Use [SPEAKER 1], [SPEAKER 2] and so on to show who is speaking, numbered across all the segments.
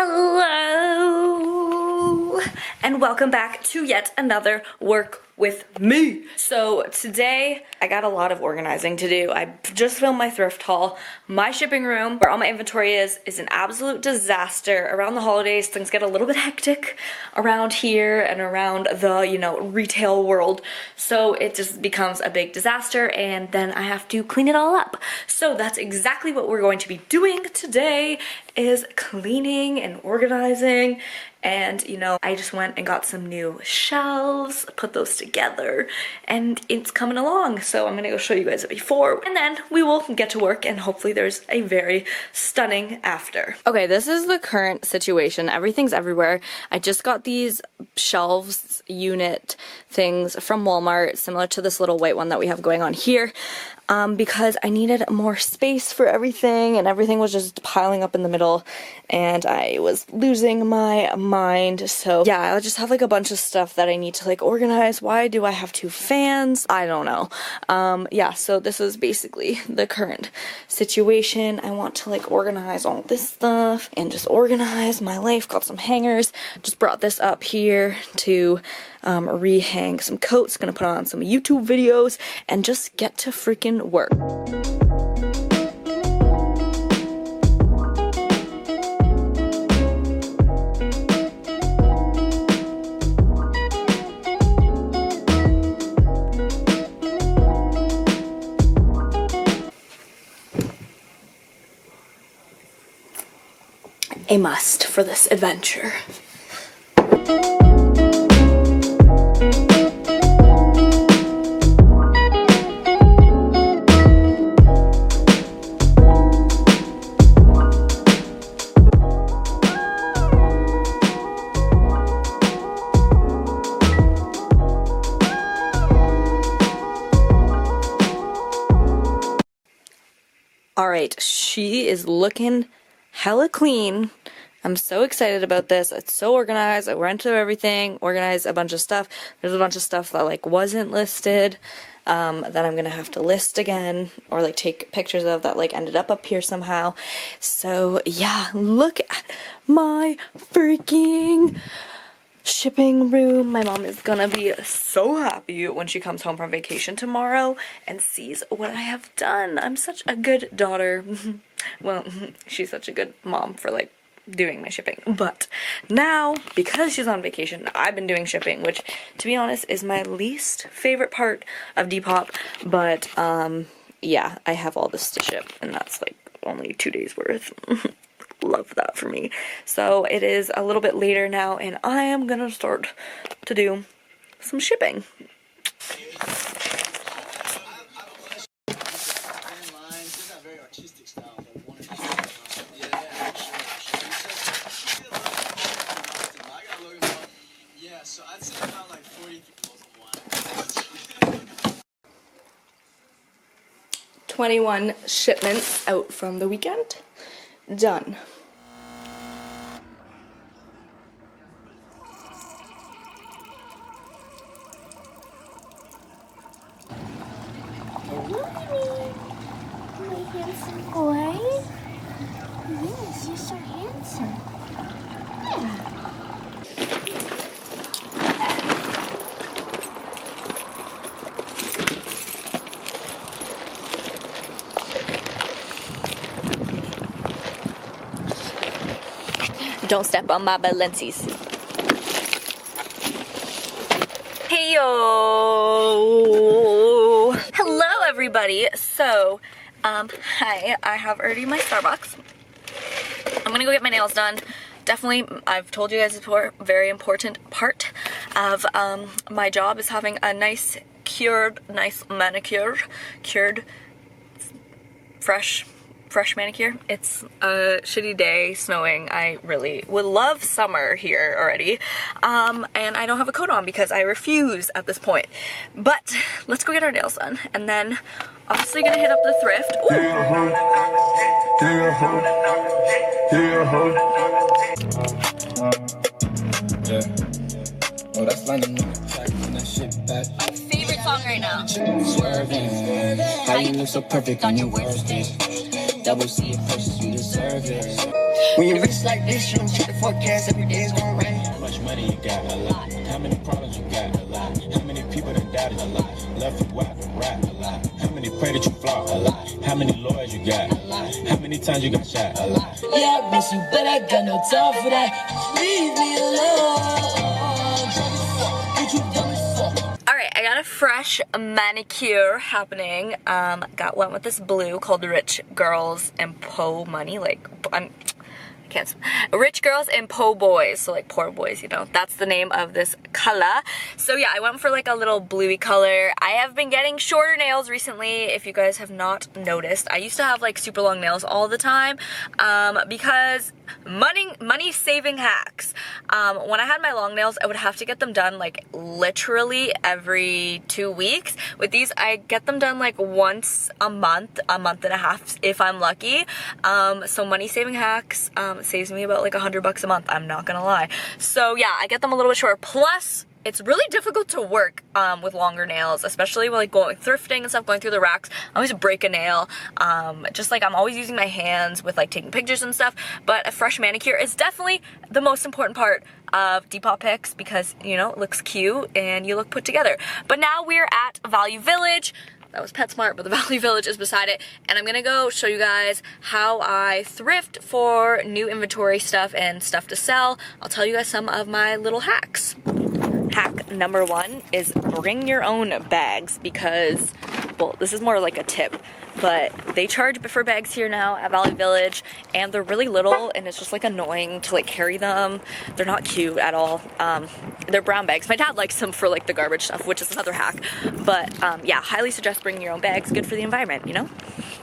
[SPEAKER 1] Hello and welcome back to yet another work with me. So today I got a lot of organizing to do. I just filmed my thrift haul. My shipping room where all my inventory is an absolute disaster. Around the holidays things get a little bit hectic around here and around the, you know, retail world. So it just becomes a big disaster and then I have to clean it all up. So that's exactly what we're going to be doing today, is cleaning and organizing. And you know, I just went and got some new shelves, put those together, and it's coming along. So I'm gonna go show you guys a before and then we will get to work and hopefully there's a very stunning after. Okay, this is the current situation. Everything's everywhere. I just got these shelves unit things from Walmart, similar to this little white one that we have going on here. Because I needed more space for everything and everything was just piling up in the middle and I was losing my mind. So yeah, I just have like a bunch of stuff that I need to like organize. Why do I have two fans? I don't know. Yeah, so this is basically the current situation. I want to like organize all this stuff and just organize my life. Got some hangers. Just brought this up here to rehang some coats. Gonna put on some YouTube videos and just get to freaking work. A must for this adventure. Alright, she is looking hella clean. I'm so excited about this. It's so organized. I went through everything, organized a bunch of stuff. There's a bunch of stuff that like wasn't listed that I'm gonna have to list again or like take pictures of that like ended up here somehow. So yeah, look at my freaking shipping room. My mom is gonna be so happy when she comes home from vacation tomorrow and sees what I have done. I'm such a good daughter. Well, she's such a good mom for like doing my shipping, but now because she's on vacation I've been doing shipping, which to be honest is my least favorite part of Depop, but yeah, I have all this to ship and that's like only 2 days worth. Love that for me. So it is a little bit later now and I am gonna start to do some shipping.
[SPEAKER 2] So I'd say about like 40 people.
[SPEAKER 1] 21 shipments out from the weekend. Done.
[SPEAKER 3] Good morning, my handsome boy. Yes, you're so handsome. Yeah.
[SPEAKER 1] Don't step on my Balenci's. Hey yo! Hello everybody! So, hi, I have already my Starbucks. I'm gonna go get my nails done. Definitely, I've told you guys before, very important part of my job is having a nice manicure, cured, fresh manicure. It's a shitty day, snowing. I really would love summer here already. And I don't have a coat on because I refuse at this point. But let's go get our nails done. And then obviously gonna hit up the thrift.
[SPEAKER 4] Oh, that's London. That shit back.
[SPEAKER 1] My favorite song right now.
[SPEAKER 4] Swerving. How you look so perfect on your worst day. Double C, precious, you deserve it.
[SPEAKER 5] When you rich like this, you don't check the forecast. Every day it's gonna rain.
[SPEAKER 4] How much money you got? A lot. How many problems you got? A lot. How many people that doubted? A lot. Left you out to rap? A lot. How many pray that you flop? A lot. How many lawyers you got? A lot. How many times you got shot? A lot.
[SPEAKER 6] Yeah, I miss you, but I got no time for that. Leave me alone. What you done for?
[SPEAKER 1] Alright, I got a fresh manicure happening. Got one with this blue called Rich Girls and Po Money. Like, Rich Girls and Po Boys, so like poor boys, you know, that's the name of this color. So yeah, I went for like a little bluey color. I have been getting shorter nails recently, if you guys have not noticed. I used to have like super long nails all the time, because money saving hacks. When I had my long nails, I would have to get them done like literally every 2 weeks. With these, I get them done like once a month and a half if I'm lucky. So money saving hacks saves me about like $100 a month, I'm not gonna lie. So yeah, I get them a little bit shorter. Plus, it's really difficult to work with longer nails, especially when like going thrifting and stuff, going through the racks. I always break a nail. Just like I'm always using my hands with like taking pictures and stuff. But a fresh manicure is definitely the most important part of Depop pics because, you know, it looks cute and you look put together. But now we're at Value Village. That was PetSmart, but the Value Village is beside it. And I'm gonna go show you guys how I thrift for new inventory stuff and stuff to sell. I'll tell you guys some of my little hacks. Hack number 1 is bring your own bags because, well, this is more like a tip, but they charge for bags here now at Value Village and they're really little and it's just like annoying to like carry them. They're not cute at all. They're brown bags. My dad likes them for like the garbage stuff, which is another hack. But yeah, highly suggest bringing your own bags. Good for the environment, you know?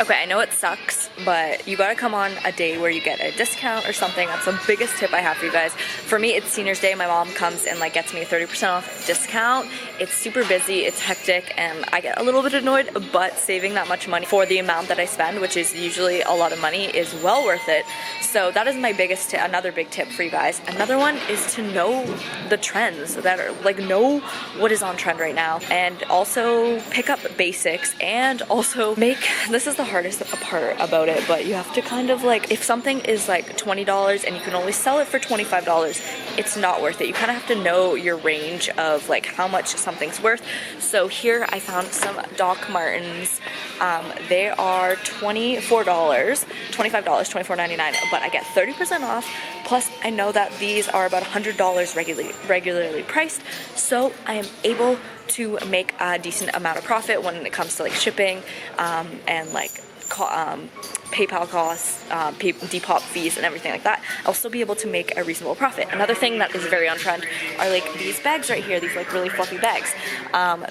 [SPEAKER 1] Okay, I know it sucks, but you gotta come on a day where you get a discount or something. That's the biggest tip I have for you guys. For me, it's Senior's Day. My mom comes and like gets me a 30% off discount. It's super busy, it's hectic, and I get a little bit annoyed, but saving that much money for the amount that I spend, which is usually a lot of money, is well worth it. So that is my biggest tip, another big tip for you guys. Another one is to know the trends that are like, know what is on trend right now, and also pick up basics, and also make, this is the hardest part about it, but you have to kind of like, if something is like $20 and you can only sell it for $25, it's not worth it. You kind of have to know your range of like how much something's worth. So here I found some Doc Martens. They are $24, $25, $24.99, but I get 30% off. Plus I know that these are about $100 regularly priced, so I am able to make a decent amount of profit when it comes to like shipping and like PayPal costs, Depop fees and everything like that. I'll still be able to make a reasonable profit. Another thing that is very on trend are like these bags right here, these like really fluffy bags.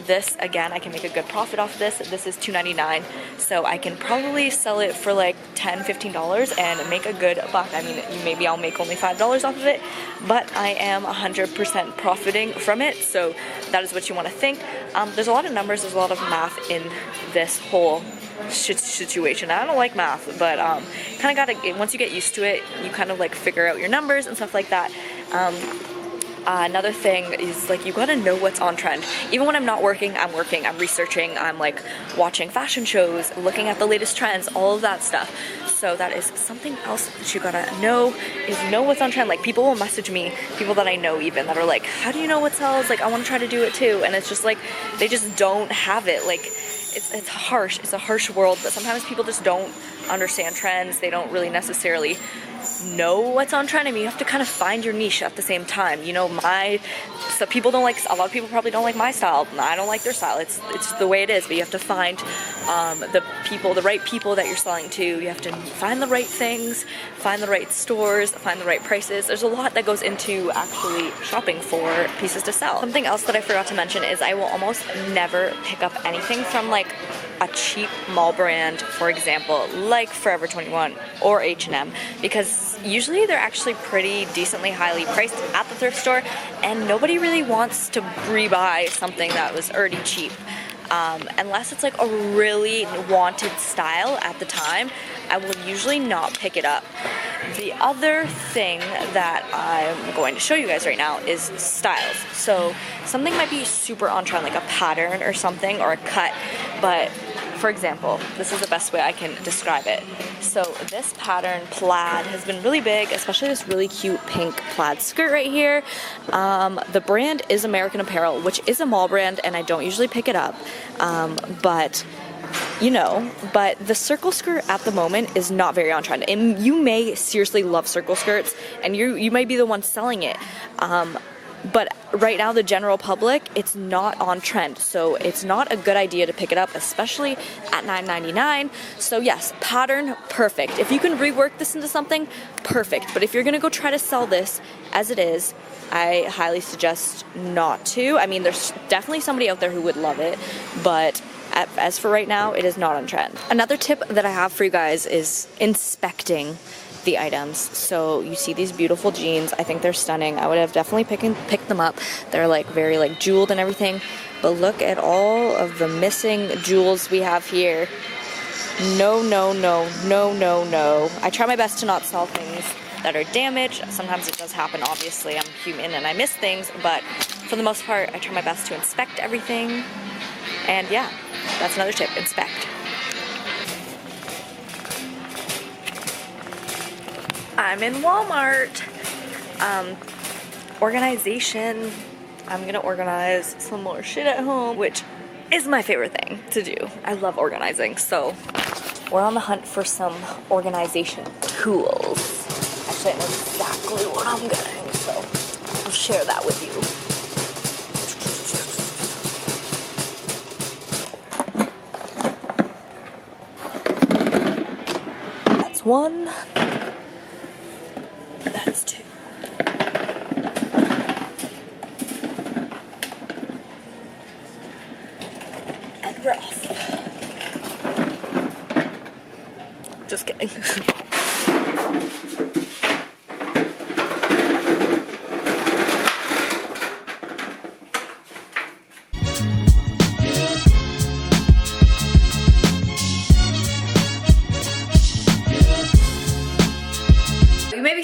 [SPEAKER 1] This, again, I can make a good profit off of this. This is $2.99, so I can probably sell it for like $10, $15 and make a good buck. I mean, maybe I'll make only $5 off of it, but I am 100% profiting from it, so that is what you want to think. There's a lot of numbers, there's a lot of math in this whole situation. I don't like math, but kind of gotta, once you get used to it, you kind of like figure out your numbers and stuff like that. Another thing is like you gotta know what's on trend. Even when I'm not working, I'm researching, I'm like watching fashion shows, looking at the latest trends, all of that stuff. So that is something else that you gotta know, is know what's on trend. Like people will message me, people that I know even, that are like, how do you know what sells? Like I want to try to do it too. And it's just like, they just don't have it. Like it's harsh, it's a harsh world, but sometimes people just don't understand trends. They don't really necessarily know what's on trend. I mean, you have to kind of find your niche at the same time. You know, so people don't like, a lot of people probably don't like my style. I don't like their style. It's the way it is, but you have to find the right people that you're selling to. You have to find the right things, find the right stores, find the right prices. There's a lot that goes into actually shopping for pieces to sell. Something else that I forgot to mention is I will almost never pick up anything from like a cheap mall brand, for example, like Forever 21 or H&M, because usually they're actually pretty decently highly priced at the thrift store, and nobody really wants to rebuy something that was already cheap. Unless it's like a really wanted style at the time, I will usually not pick it up. The other thing that I'm going to show you guys right now is styles. So something might be super on trend, like a pattern or something, or a cut, but for example, this is the best way I can describe it. So this pattern, plaid, has been really big, especially this really cute pink plaid skirt right here. The brand is American Apparel, which is a mall brand, and I don't usually pick it up, but you know, but the circle skirt at the moment is not very on trend. And you may seriously love circle skirts, and you might be the one selling it. But right now, the general public, it's not on trend. So it's not a good idea to pick it up, especially at $9.99. So yes, pattern, perfect. If you can rework this into something, perfect. But if you're gonna go try to sell this as it is, I highly suggest not to. I mean, there's definitely somebody out there who would love it, but as for right now, it is not on trend. Another tip that I have for you guys is inspecting the items. So you see these beautiful jeans. I think they're stunning. I would have definitely picked them up. They're like very like jeweled and everything. But look at all of the missing jewels we have here. No, no, no, no, no, no. I try my best to not sell things that are damaged. Sometimes it does happen, obviously. I'm human and I miss things, but for the most part, I try my best to inspect everything. And yeah, that's another tip, inspect. I'm in Walmart. Organization. I'm gonna organize some more shit at home, which is my favorite thing to do. I love organizing, so we're on the hunt for some organization tools. Actually, I know exactly what I'm getting, so I'll share that with you. That's one. That's two. And we're off. Just kidding.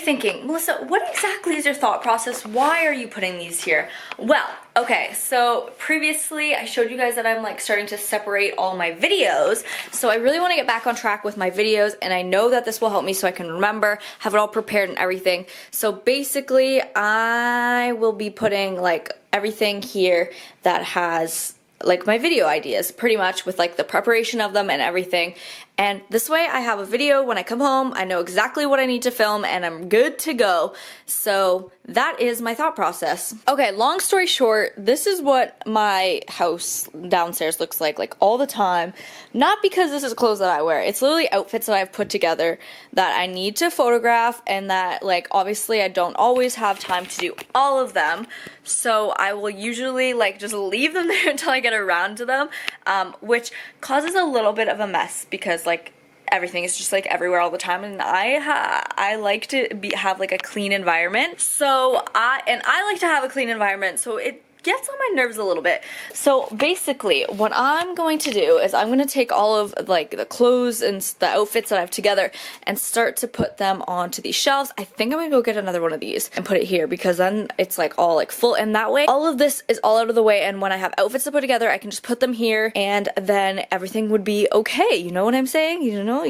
[SPEAKER 1] Thinking, Melissa, what exactly is your thought process? Why are you putting these here? Well, okay, so previously I showed you guys that I'm like starting to separate all my videos, so I really want to get back on track with my videos, and I know that this will help me so I can remember, have it all prepared and everything. So basically I will be putting like everything here that has like my video ideas, pretty much, with like the preparation of them and everything. And this way I have a video when I come home, I know exactly what I need to film, and I'm good to go. So that is my thought process. Okay, long story short, this is what my house downstairs looks like all the time. Not because this is clothes that I wear, it's literally outfits that I've put together that I need to photograph, and that like obviously I don't always have time to do all of them. So I will usually like just leave them there until I get around to them, which causes a little bit of a mess because like everything is just like everywhere all the time, and I like to have like a clean environment. So I like to have a clean environment, so it gets on my nerves a little bit. So basically what I'm going to do is I'm going to take all of like the clothes and the outfits that I have together and start to put them onto these shelves. I think I'm going to go get another one of these and put it here, because then it's like all like full, and that way all of this is all out of the way, and when I have outfits to put together I can just put them here and then everything would be okay. You know what I'm saying? You know?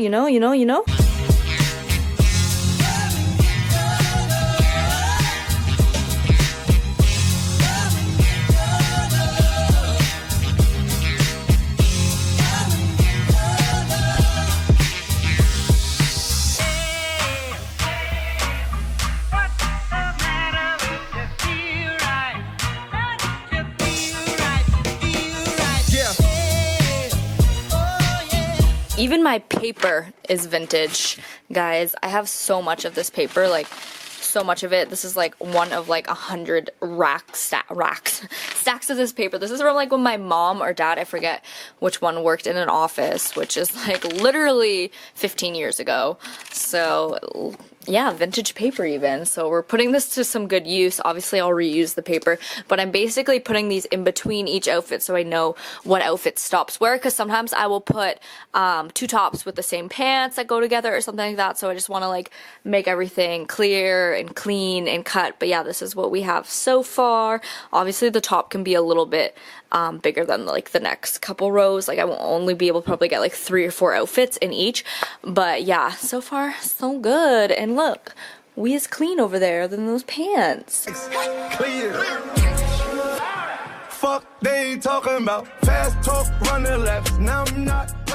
[SPEAKER 1] Even my paper is vintage, guys. I have so much of this paper, like so much of it. This is like one of like 100 stacks of this paper. This is from like when my mom or dad, I forget which one, worked in an office, which is like literally 15 years ago. So yeah, vintage paper even. So we're putting this to some good use. Obviously I'll reuse the paper, but I'm basically putting these in between each outfit so I know what outfit stops where, because sometimes I will put 2 tops with the same pants that go together or something like that. So I just want to like make everything clear and clean and cut. But yeah, this is what we have so far. Obviously the top can be a little bit bigger than like the next couple rows. Like I will only be able to probably get like 3 or 4 outfits in each, but yeah, so far so good. And look, we is clean over there than those pants.
[SPEAKER 7] Clear. Fuck they talking about, fast talk, run the laps. Now I'm not